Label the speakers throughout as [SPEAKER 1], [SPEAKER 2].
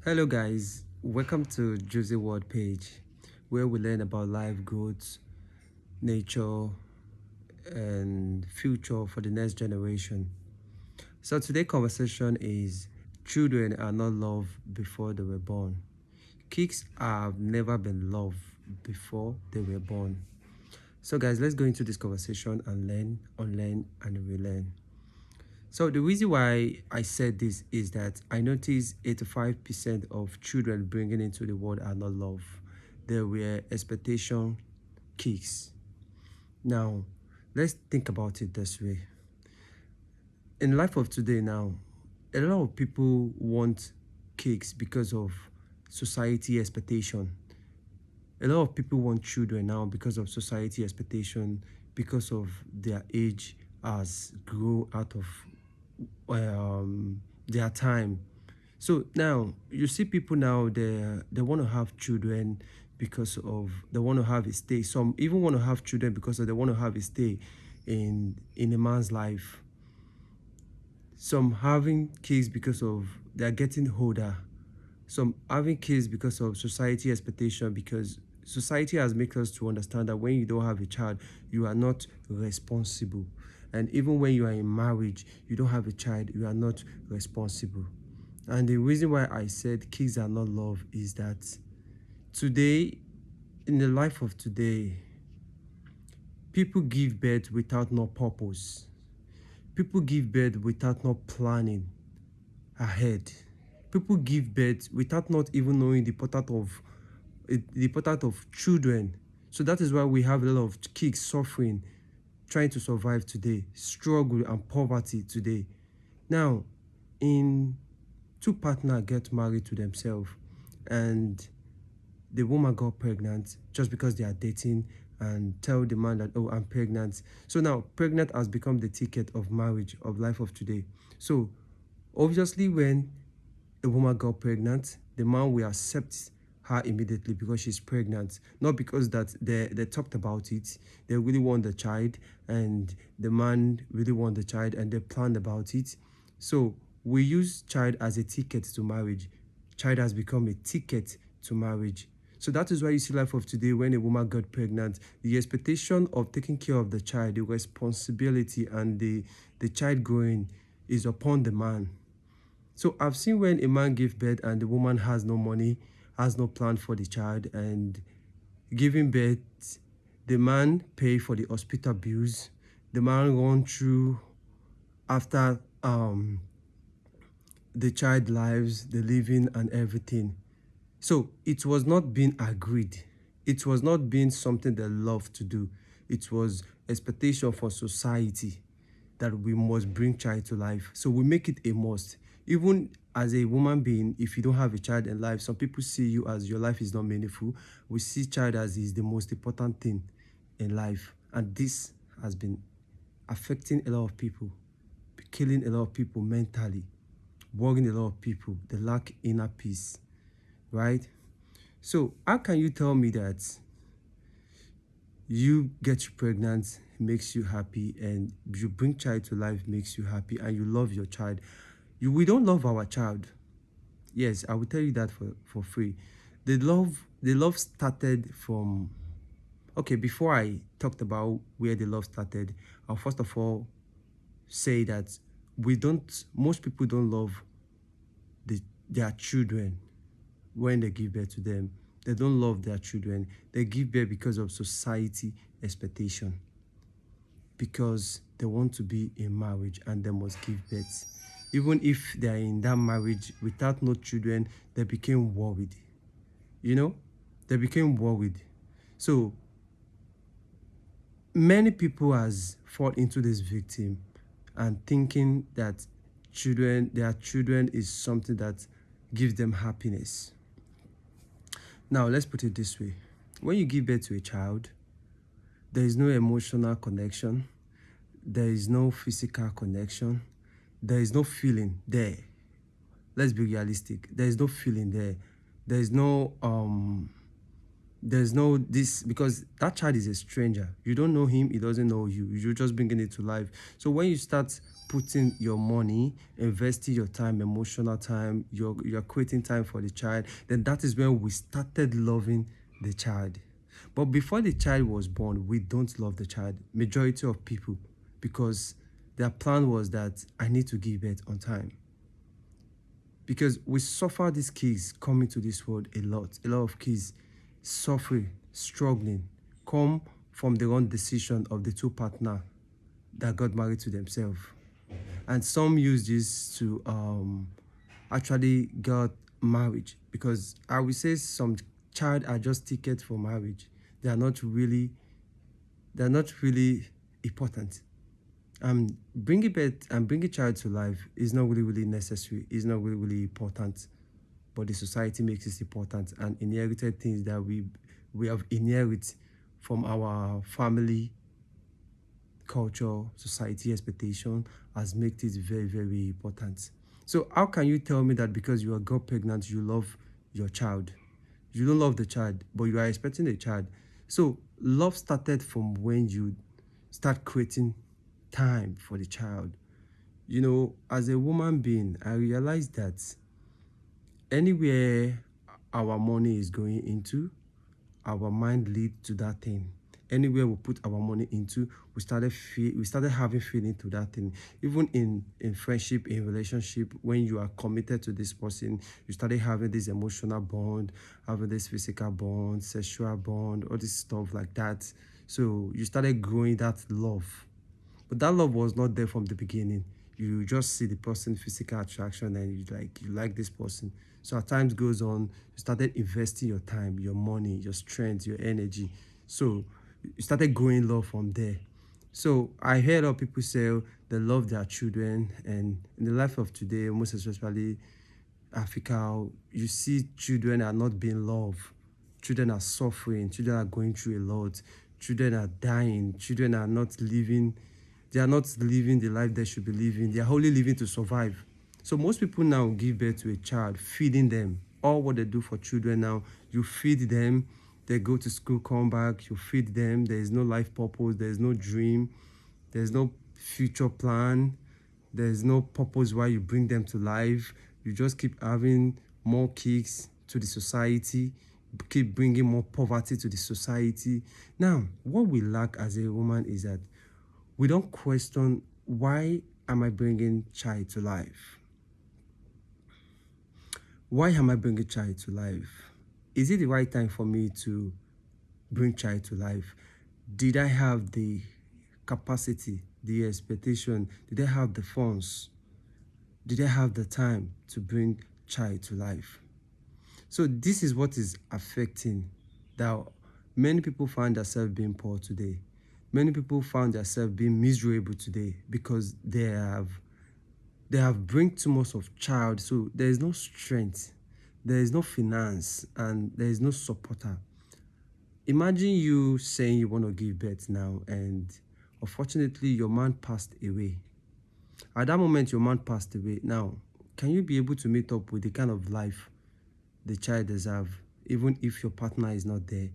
[SPEAKER 1] Hello guys, welcome to Josie World page where we learn about life growth, nature and future for the next generation. So today's conversation is children are not loved before they were born. Kids have never been loved before they were born. So guys, let's go into this conversation and learn, unlearn and relearn. So the reason why I said this is that I noticed 85% of children bringing into the world are not loved. They were expectation kicks. Now, let's think about it this way. In life of today now, a lot of people want cakes because of society expectation. A lot of people want children now because of society expectation, because of their age has grown out of their time. So now you see people now they want to have children because of they want to have a stay. Some even want to have children because of they want to have a stay in a man's life. Some having kids because of they're getting older. Some having kids because of society expectation, because society has made us to understand that when you don't have a child, you are not responsible. And even when you are in marriage, you don't have a child, you are not responsible. And the reason why I said kids are not love is that today, in the life of today, people give birth without no purpose. People give birth without no planning ahead. People give birth without not even knowing the importance of children. So that is why we have a lot of kids suffering, trying to survive today, struggle and poverty today. Now, in two partners get married to themselves and the woman got pregnant just because they are dating and tell the man that, oh, I'm pregnant. So now pregnant has become the ticket of marriage, of life of today. So obviously when a woman got pregnant, the man will accept her immediately because she's pregnant, not because that they talked about it. They really want the child and the man really want the child and they planned about it. So we use child as a ticket to marriage. Child has become a ticket to marriage. So that is why you see life of today when a woman got pregnant, the expectation of taking care of the child, the responsibility and the child growing is upon the man. So I've seen when a man give birth and the woman has no money, has no plan for the child, and giving birth, the man pay for the hospital bills, the man run through after the child lives, the living and everything. So it was not being agreed. It was not being something they love to do. It was expectation for society that we must bring child to life. So we make it a must. Even as a woman being, if you don't have a child in life, some people see you as your life is not meaningful. We see child as is the most important thing in life. And this has been affecting a lot of people, killing a lot of people mentally, worrying a lot of people. They lack inner peace, right? So how can you tell me that you get pregnant makes you happy and you bring child to life makes you happy and you love your child? We don't love our child. Yes, I will tell you that for free. The love started from, okay, before I talked about where the love started, I'll first of all say that most people don't love their children when they give birth to them. They don't love their children. They give birth because of society expectation, because they want to be in marriage and they must give birth. Even if they are in that marriage without no children, they became worried. You know, they became worried. So many people has fall into this victim and thinking that their children is something that gives them happiness. Now let's put it this way. When you give birth to a child, there is no emotional connection, there is no physical connection, there is no feeling there. Let's be realistic. There is no feeling there. There is no there's no this, because that child is a stranger. You don't know him, he doesn't know you. You're just bringing it to life. So when you start putting your money, investing your time, emotional time, you're creating time for the child, then that is when we started loving the child. But before the child was born, we don't love the child, majority of people, because their plan was that I need to give birth on time. Because we suffer these kids coming to this world a lot. A lot of kids suffering, struggling, come from the wrong decision of the two partner that got married to themselves. And some use this to actually get marriage, because I would say some child are just tickets for marriage. They are not really, they're not really important. Bringing birth and bringing child to life is not really necessary. It's not really important, but the society makes it important, and inherited things that we have inherit from our family, culture, society expectation has made it very important. So how can you tell me that because you are got pregnant, you love your child? You don't love the child, but you are expecting a child. So love started from when you start creating time for the child. You know, as a woman being, I realized that anywhere our money is going into, our mind lead to that thing. Anywhere we put our money into, we started having feeling to that thing. Even in friendship, in relationship, when you are committed to this person, you started having this emotional bond, having this physical bond, sexual bond, all this stuff like that. So you started growing that love. But that love was not there from the beginning. You just see the person physical attraction and you like this person. So as time goes on, you started investing your time, your money, your strength, your energy. So you started growing love from there. So I heard of people say they love their children, and in the life of today, most especially Africa, you see children are not being loved. Children are suffering. Children are going through a lot. Children are dying. Children are not living. They are not living the life they should be living. They are only living to survive. So most people now give birth to a child, feeding them. All what they do for children now, you feed them. They go to school, come back, you feed them. There is no life purpose. There is no dream. There's no future plan. There's no purpose why you bring them to life. You just keep having more kicks to the society, keep bringing more poverty to the society. Now, what we lack as a woman is that we don't question, why am I bringing child to life? Why am I bringing child to life? Is it the right time for me to bring child to life? Did I have the capacity, the expectation? Did I have the funds? Did I have the time to bring child to life? So this is what is affecting that many people find themselves being poor today. Many people found themselves being miserable today because they have bring too much of child, so there is no strength, there is no finance, and there is no supporter. Imagine you saying you want to give birth now, and unfortunately your man passed away. At that moment your man passed away. Now, can you be able to meet up with the kind of life the child deserves, even if your partner is not there?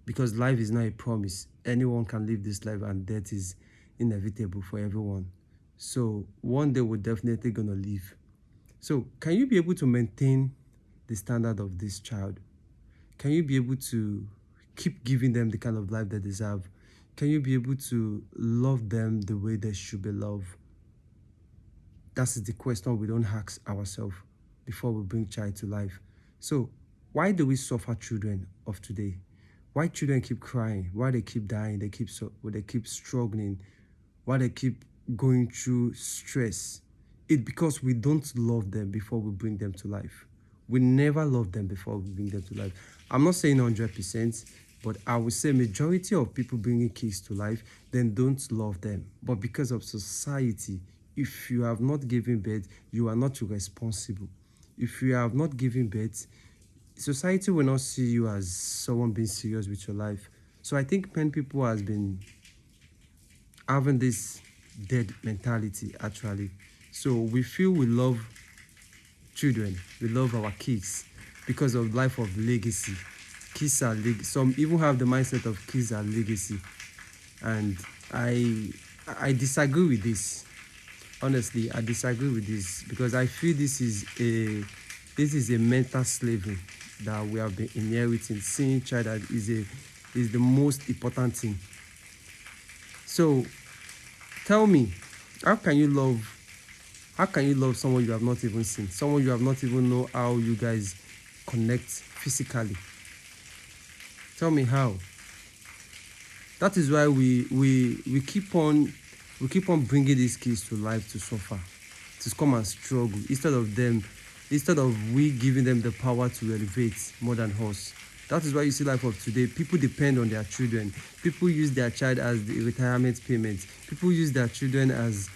[SPEAKER 1] Because life is not a promise. Anyone can live this life, and death is inevitable for everyone. So one day we're definitely gonna leave. So can you be able to maintain the standard of this child? Can you be able to keep giving them the kind of life they deserve? Can you be able to love them the way they should be loved? That is the question we don't ask ourselves before we bring child to life. So why do we suffer children of today? Why children keep crying? Why they keep dying? They keep struggling? Why they keep going through stress? It's because we don't love them before we bring them to life. We never love them before we bring them to life. I'm not saying 100%, but I would say majority of people bringing kids to life then don't love them. But because of society, if you have not given birth, you are not responsible. If you have not given birth, society will not see you as someone being serious with your life. So I think many people has been having this dead mentality actually. So we feel we love children, we love our kids because of life of legacy. some even have the mindset of kids are legacy, and I disagree with this. Honestly, I disagree with this because I feel this is a mental slavery that we have been inheriting. Seeing child that is the most important thing. So tell me, how can you love how can you love someone you have not even seen, someone you have not even know how you guys connect physically? Tell me how. That is why we keep on bringing these kids to life to suffer, to come and struggle instead of we giving them the power to elevate more than us. That is why you see life of today. People depend on their children. People use their child as the retirement payment. People use their children as